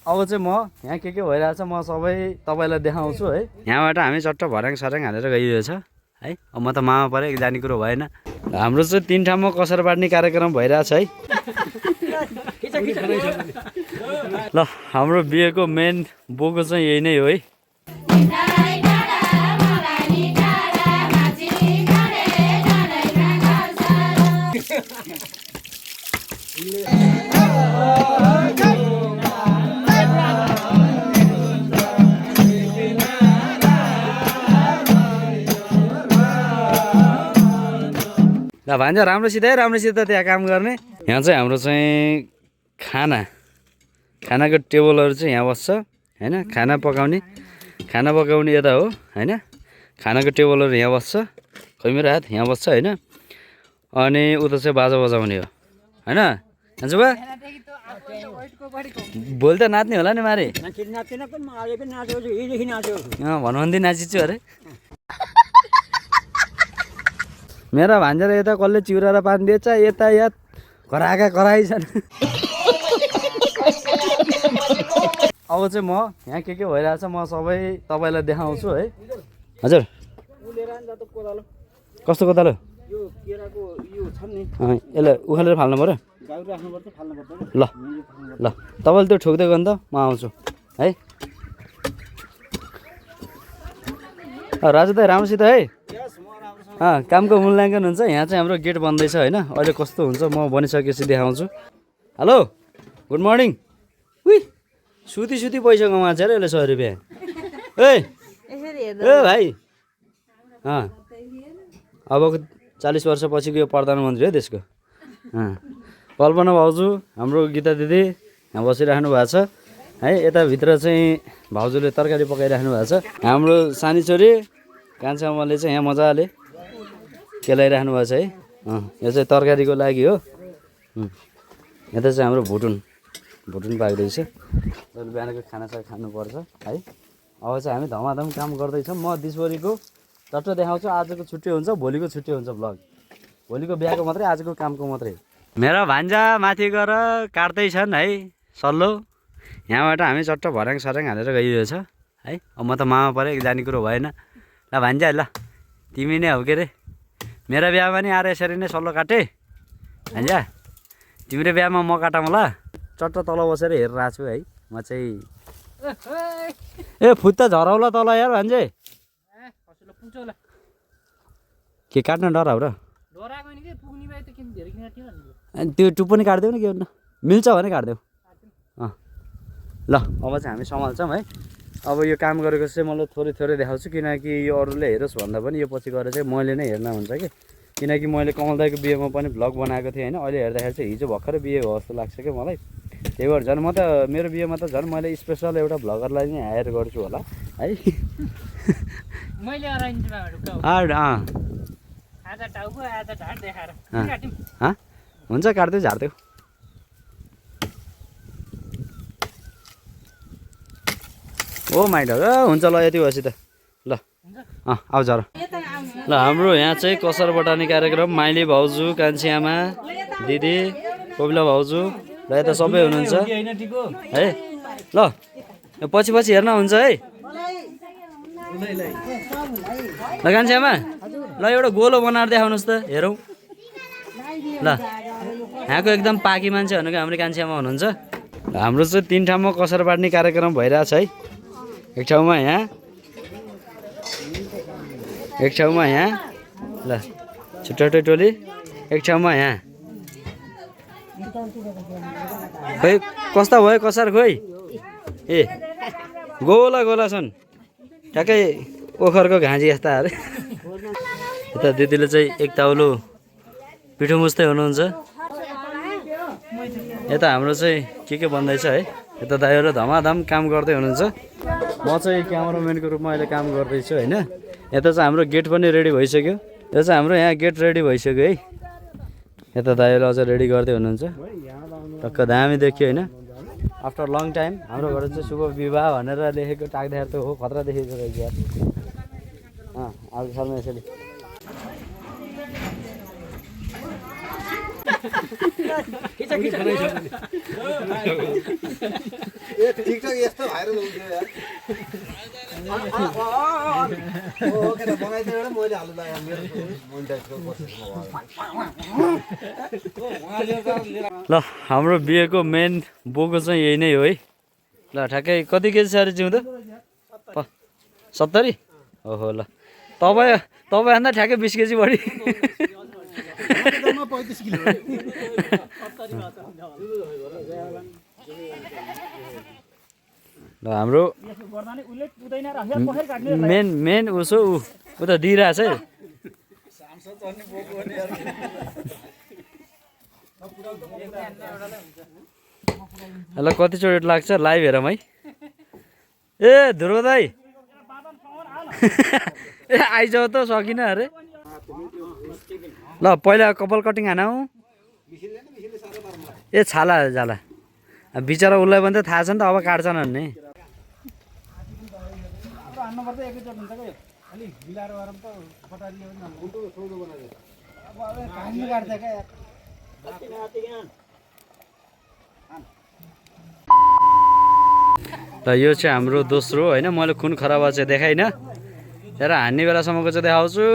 अब चाहिँ म यहाँ के भइरहेछ म सबै तपाईँलाई देखाउँछु है। यहाँबाट हामी चट्ट भर्याङ सर्याङ हालेर गइरहेछ है। अब म त मामा परे जाने कुरो भएन। हाम्रो चाहिँ 3 ठाउँमा कसार बाड्ने कार्यक्रम भइरहेछ है। ल हाम्रो बिहेको मेन बोको चाहिँ यही नै हो है। ल भान्जा राम्रोसित है, राम्रोसित त्यहाँ काम गर्ने। यहाँ चाहिँ हाम्रो चाहिँ खानाको टेबलहरू चाहिँ यहाँ बस्छ हैन। खाना पकाउने यता हो हैन। खानाको टेबलहरू यहाँ बस्छ। खै मेरो हात यहाँ बस्छ हैन। अनि उता चाहिँ बाजा बजाउने हो हैन। हान्जुबा भोलि त नाच्ने होला नि मारे। भन्दै नाचिछु अरे। मेरा भान्जाले यता कसले चिउरा र पानी दिएछ, यता याद कराइछन्। अब चाहिँ म यहाँ के भइरहेछ म सबै तपाईँलाई देखाउँछु है। हजुर कस्तो कोदालो? यसलाई उखालेर फाल्नु पऱ्यो। ल ल तपाईँले त्यो ठोक्दै गर्नु त म आउँछु है। राजु दाइ राम्रोसित है। कामको मूल्याङ्कन हुन्छ। यहाँ चाहिँ हाम्रो गेट बन्दैछ होइन। अहिले कस्तो हुन्छ म बनिसकेपछि देखाउँछु। Hello good morning. उही सुती पैसा कमाएको अरे यसले 100 रुपियाँ। ए भाइ अबको 40 वर्षपछिको यो प्रधानमन्त्री हो देशको। कल्पना भाउजू हाम्रो गीता दिदी यहाँ बसिराख्नु भएको छ है। यताभित्र चाहिँ भाउजूले तरकारी पकाइराख्नु भएको छ। हाम्रो सानी छोरी कान्छा आमाले चाहिँ यहाँ मजाले केलाइराख्नु भएको छ है। यो चाहिँ तरकारीको लागि हो। यता चाहिँ हाम्रो भुटुन पाक्दैछ। बिहानको खाना खानुपर्छ है। अब चाहिँ हामी धमाधम काम गर्दैछौँ। म दिसभरिको चट्ट देखाउँछु। आजको छुट्टी हुन्छ, भोलिको छुट्टी हुन्छ ब्लग। भोलिको बिहाको मात्रै, आजको कामको मात्रै। मेरो भान्जा माथि गएर काट्दैछन् है सल्लो। यहाँबाट हामी चट्ट भर्याङ सर्याङ हालेर गइरहेछ है। अब म त मामा परे जाने कुरो भएन। ल भान्जा ल तिमी नै हो के अरे। मेरो बिहामा नि आएर यसरी नै सल्लो काटे भान्जा। तिम्रो बिहामा म काटौँ ल। चट्ट तल बसेर हेरिरहेको छु है म चाहिँ। ए फुत्ता झराउला तल यार भान्जे। के काट्न डराउ र? त्यो टुप्पो नि काट्देऊ न के भन्नु मिल्छ भने काट्देऊ। ल अब चाहिँ हामी सम्हाल्छौँ है। अब यो काम गरेको चाहिँ मलाई थोरै देखाउँछु किनकि यो अरूले हेरोस् भन्दा पनि यो पछि गएर चाहिँ मैले नै हेर्न हुन्छ कि। किनकि मैले कमल दाइको बिहेमा पनि भ्लग बनाएको थिएँ होइन। अहिले हेर्दाखेरि चाहिँ हिजो भर्खरै बिहे हो जस्तो लाग्छ क्या मलाई। त्यही भएर झन् म त मेरो बिहेमा त झन् मैले स्पेसल एउटा भ्लगरलाई नै हायर गर्छु होला है। हुन्छ काट्दै झार्देऊ। ओ माइड हुन्छ ल यति भएपछि त ल आउँछ र। ल हाम्रो यहाँ चाहिँ कसार बटानी कार्यक्रम माइली भाउजू, कान्छी आमा, दिदी, कोपिला भाउजू र यता सबै हुनुहुन्छ है। ल पछि हेर्न हुन्छ है। ल कान्छी आमा ल एउटा गोलो बनाएर देखाउनुहोस् त हेरौँ। ल यहाँको एकदम पाकी मान्छे भनेको हाम्रो कान्छी आमा हुनुहुन्छ। हाम्रो चाहिँ 3 ठाउँमा कसार बाड्ने कार्यक्रम भइरहेछ है। एक ठाउँमा यहाँ, एक ठाउँमा यहाँ ल छुट्टै टोली, एक ठाउँमा यहाँ। खोइ कस्ता भयो कसार खोइ। ए गोला छन् ठ्याक्कै ओखरको घाँजी यस्ता अरे। यता दिदीले चाहिँ एक ताउलो पिठो मुस्दै हुनुहुन्छ। यता हाम्रो चाहिँ के बन्दैछ है। यता दाइहरू धमाधम काम गर्दै हुनुहुन्छ। म चाहिँ क्यामेराम्यानको रूपमा अहिले काम गर्दैछु होइन। यता चाहिँ हाम्रो गेट पनि रेडी भइसक्यो। यो चाहिँ हाम्रो यहाँ गेट रेडी भइसक्यो है। यता दाइहरू अझ रेडी गर्दै हुनुहुन्छ। टक्क दामी देखियो होइन। आफ्टर लङ टाइम हाम्रो घर चाहिँ शुभ विवाह भनेर लेखेको टाक्दाखेरि त हो खतरा देखेको रहेछ यार। आज सालमा यसरी टिकटक यस्तो भाइरल हुन्थ्यो यार ओ के बनाइदियो एउटा मैले हाल्नु लाग्यो मेरो मोनिटाइजको ल हाम्रो बिहेको मेन बोको चाहिँ यही नै हो है ल ठ्याक्कै कति केजी सारी जिउँदो 70 ओहो ल तपाईँभन्दा ठ्याक्कै 20 केजी बढी ल हाम्रो मेन उसो ऊ त दिइरहेछ है ल कतिचोटि लाग्छ लाइभ हेरौँ है ए ध्रुव दाइ ए आइजाऊ त सकिन अरे ल पहिला कपाल कटिङ हानौ ए छाला जाला बिचरा उसलाई पनि त थाहा छ नि त अब काट्छन् भन्ने ल यो चाहिँ हाम्रो दोस्रो होइन मैले खुन खराब चाहिँ देखाइनँ हेर हान्ने बेलासम्मको चाहिँ देखाउँछु